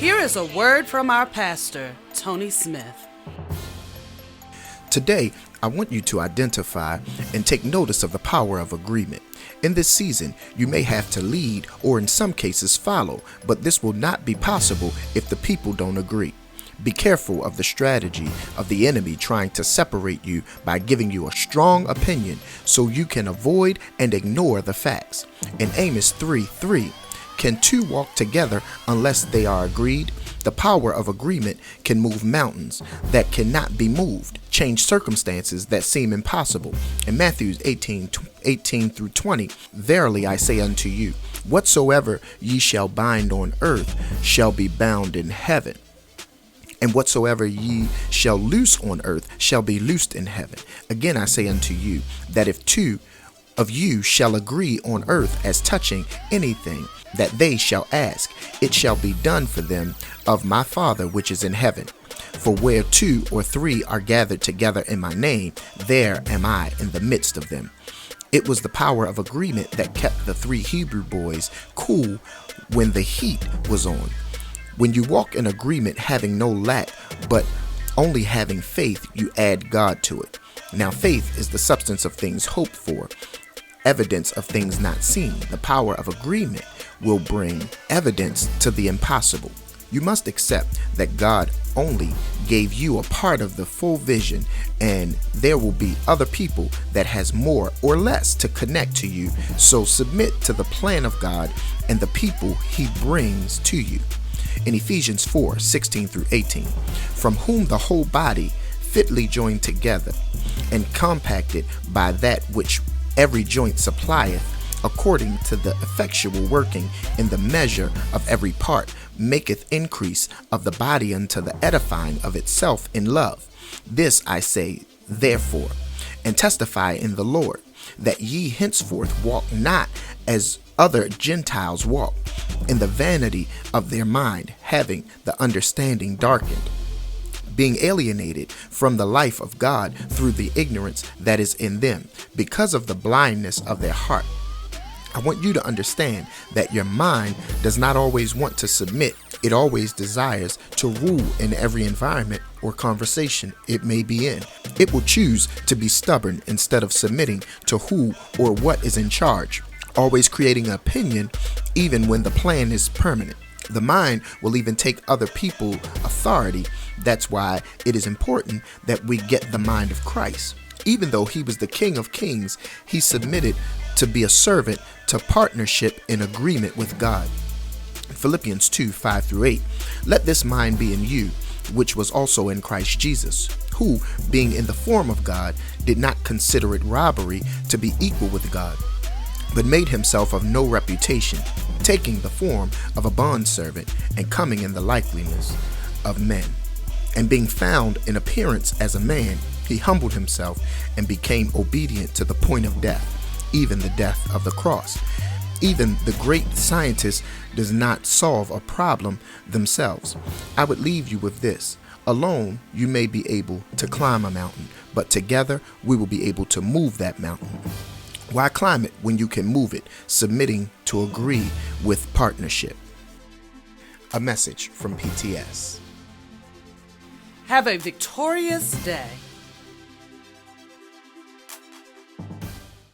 Here is a word from our pastor, Tony Smith. Today, I want you to identify and take notice of the power of agreement. In this season, you may have to lead or in some cases follow, but this will not be possible if the people don't agree. Be careful of the strategy of the enemy trying to separate you by giving you a strong opinion so you can avoid and ignore the facts. In Amos 3:3, can two walk together unless they are agreed? The power of agreement can move mountains that cannot be moved, change circumstances that seem impossible. In Matthew 18 through 20, verily I say unto you, whatsoever ye shall bind on earth shall be bound in heaven. And whatsoever ye shall loose on earth shall be loosed in heaven. Again I say unto you, that if two of you shall agree on earth as touching anything that they shall ask, it shall be done for them of my Father which is in heaven. For where 2 or 3 are gathered together in my name, there am I in the midst of them. It was the power of agreement that kept the 3 Hebrew boys cool when the heat was on. When you walk in agreement having no lack, but only having faith, you add God to it. Now faith is the substance of things hoped for, evidence of things not seen. The power of agreement will bring evidence to the impossible. You must accept that God only gave you a part of the full vision, and there will be other people that has more or less to connect to you. So submit to the plan of God and the people he brings to you. In Ephesians 4:16 through 18, from whom the whole body fitly joined together and compacted by that which every joint supplieth, according to the effectual working in the measure of every part, maketh increase of the body unto the edifying of itself in love. This I say therefore, and testify in the Lord, that ye henceforth walk not as other Gentiles walk, in the vanity of their mind, having the understanding darkened, being alienated from the life of God through the ignorance that is in them, because of the blindness of their heart. I want you to understand that your mind does not always want to submit. It always desires to rule in every environment or conversation it may be in. It will choose to be stubborn instead of submitting to who or what is in charge, always creating an opinion even when the plan is permanent. The mind will even take other people's authority. That's why it is important that we get the mind of Christ. Even though he was the King of Kings, he submitted to be a servant to partnership in agreement with God. Philippians 2:5 through 8, let this mind be in you, which was also in Christ Jesus, who, being in the form of God, did not consider it robbery to be equal with God, but made himself of no reputation, taking the form of a bondservant and coming in the likeness of men. And being found in appearance as a man, he humbled himself and became obedient to the point of death, even the death of the cross. Even the great scientist does not solve a problem themselves. I would leave you with this. Alone, you may be able to climb a mountain, but together we will be able to move that mountain. Why climb it when you can move it, submitting to agree with partnership? A message from PTS. Have a victorious day.